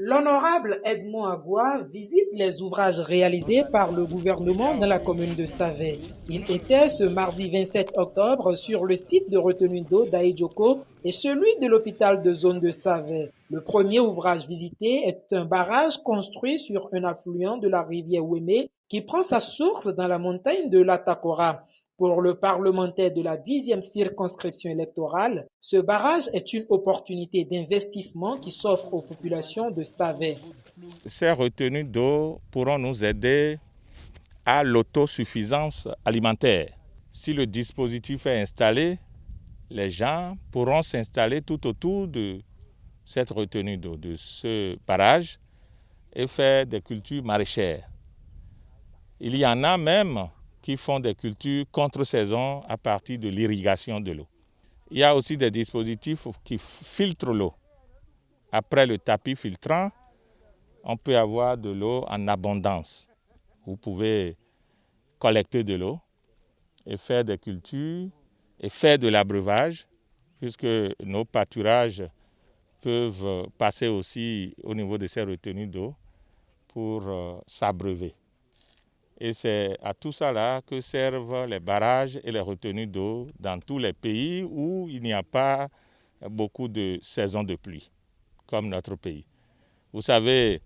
L'honorable Edmond Agua visite les ouvrages réalisés par le gouvernement dans la commune de Savay. Il était ce mardi 27 octobre sur le site de retenue d'eau d'Aïdjoko et celui de l'hôpital de zone de Savay. Le premier ouvrage visité est un barrage construit sur un affluent de la rivière Ouémé qui prend sa source dans la montagne de l'Atakora. Pour le parlementaire de la 10e circonscription électorale, ce barrage est une opportunité d'investissement qui s'offre aux populations de Savay. Ces retenues d'eau pourront nous aider à l'autosuffisance alimentaire. Si le dispositif est installé, les gens pourront s'installer tout autour de cette retenue d'eau, de ce barrage, et faire des cultures maraîchères. Il y en a même qui font des cultures contre-saison à partir de l'irrigation de l'eau. Il y a aussi des dispositifs qui filtrent l'eau. Après le tapis filtrant, on peut avoir de l'eau en abondance. Vous pouvez collecter de l'eau et faire des cultures et faire de l'abreuvage, puisque nos pâturages peuvent passer aussi au niveau de ces retenues d'eau pour s'abreuver. Et c'est à tout ça là que servent les barrages et les retenues d'eau dans tous les pays où il n'y a pas beaucoup de saisons de pluie, comme notre pays. Vous savez,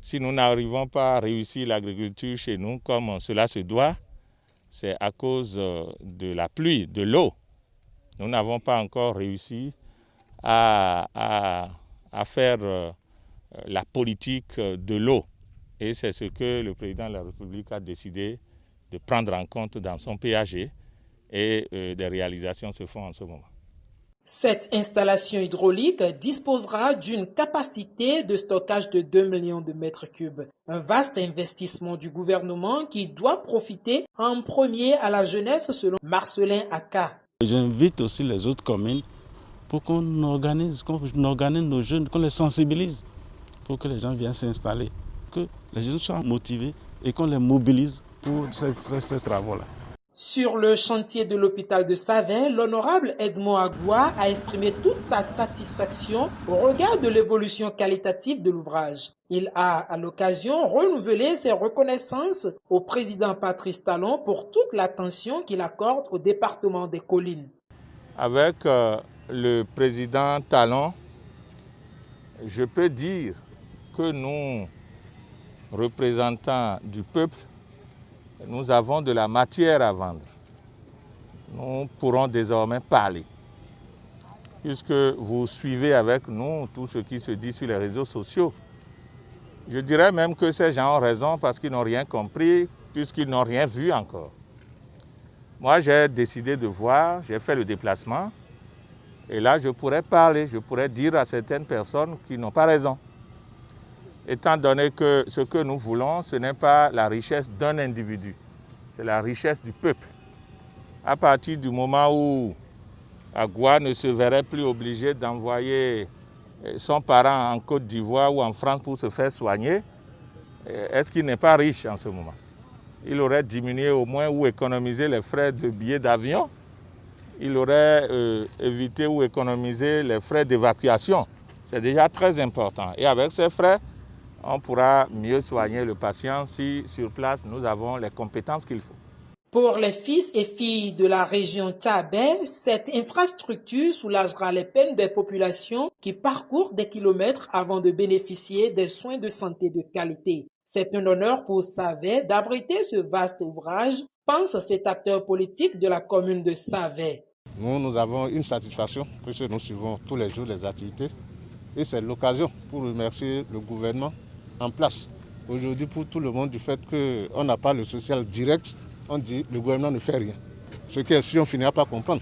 si nous n'arrivons pas à réussir l'agriculture chez nous comme cela se doit, c'est à cause de la pluie, de l'eau. Nous n'avons pas encore réussi à faire la politique de l'eau. Et c'est ce que le président de la République a décidé de prendre en compte dans son PAG et des réalisations se font en ce moment. Cette installation hydraulique disposera d'une capacité de stockage de 2 millions de mètres cubes. Un vaste investissement du gouvernement qui doit profiter en premier à la jeunesse selon Marcelin Aka. J'invite aussi les autres communes pour qu'on organise nos jeunes, qu'on les sensibilise pour que les gens viennent s'installer, que les jeunes soient motivés et qu'on les mobilise pour ces travaux-là. Sur le chantier de l'hôpital de Savay, l'honorable Edmond Agua a exprimé toute sa satisfaction au regard de l'évolution qualitative de l'ouvrage. Il a, à l'occasion, renouvelé ses reconnaissances au président Patrice Talon pour toute l'attention qu'il accorde au département des Collines. Avec le président Talon, je peux dire que nous, représentants du peuple, nous avons de la matière à vendre. Nous pourrons désormais parler. Puisque vous suivez avec nous tout ce qui se dit sur les réseaux sociaux. Je dirais même que ces gens ont raison parce qu'ils n'ont rien compris, puisqu'ils n'ont rien vu encore. Moi, j'ai décidé de voir, j'ai fait le déplacement. Et là, je pourrais parler, je pourrais dire à certaines personnes qui n'ont pas raison. Étant donné que ce que nous voulons, ce n'est pas la richesse d'un individu, c'est la richesse du peuple. À partir du moment où Agua ne se verrait plus obligé d'envoyer son parent en Côte d'Ivoire ou en France pour se faire soigner, est-ce qu'il n'est pas riche en ce moment? Il aurait diminué au moins ou économisé les frais de billets d'avion. Il aurait évité ou économisé les frais d'évacuation. C'est déjà très important. Et avec ces frais, on pourra mieux soigner le patient si sur place nous avons les compétences qu'il faut. Pour les fils et filles de la région Tchabé, cette infrastructure soulagera les peines des populations qui parcourent des kilomètres avant de bénéficier des soins de santé de qualité. C'est un honneur pour Savay d'abriter ce vaste ouvrage, pense cet acteur politique de la commune de Savay. Nous avons une satisfaction puisque nous suivons tous les jours les activités et c'est l'occasion pour remercier le gouvernement en place. Aujourd'hui, pour tout le monde, du fait qu'on n'a pas le social direct, on dit que le gouvernement ne fait rien. Ce qui est sûr, on finira par comprendre.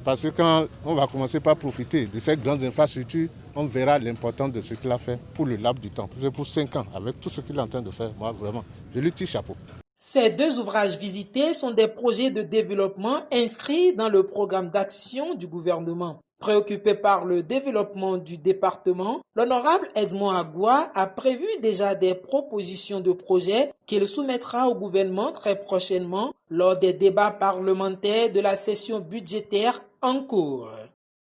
Parce que quand on va commencer par profiter de ces grandes infrastructures, on verra l'importance de ce qu'il a fait pour le laps du temps. Pour 5 ans, avec tout ce qu'il est en train de faire, moi vraiment, je lui tire chapeau. Ces deux ouvrages visités sont des projets de développement inscrits dans le programme d'action du gouvernement. Préoccupé par le développement du département, l'honorable Edmond Agua a prévu déjà des propositions de projets qu'il soumettra au gouvernement très prochainement lors des débats parlementaires de la session budgétaire en cours.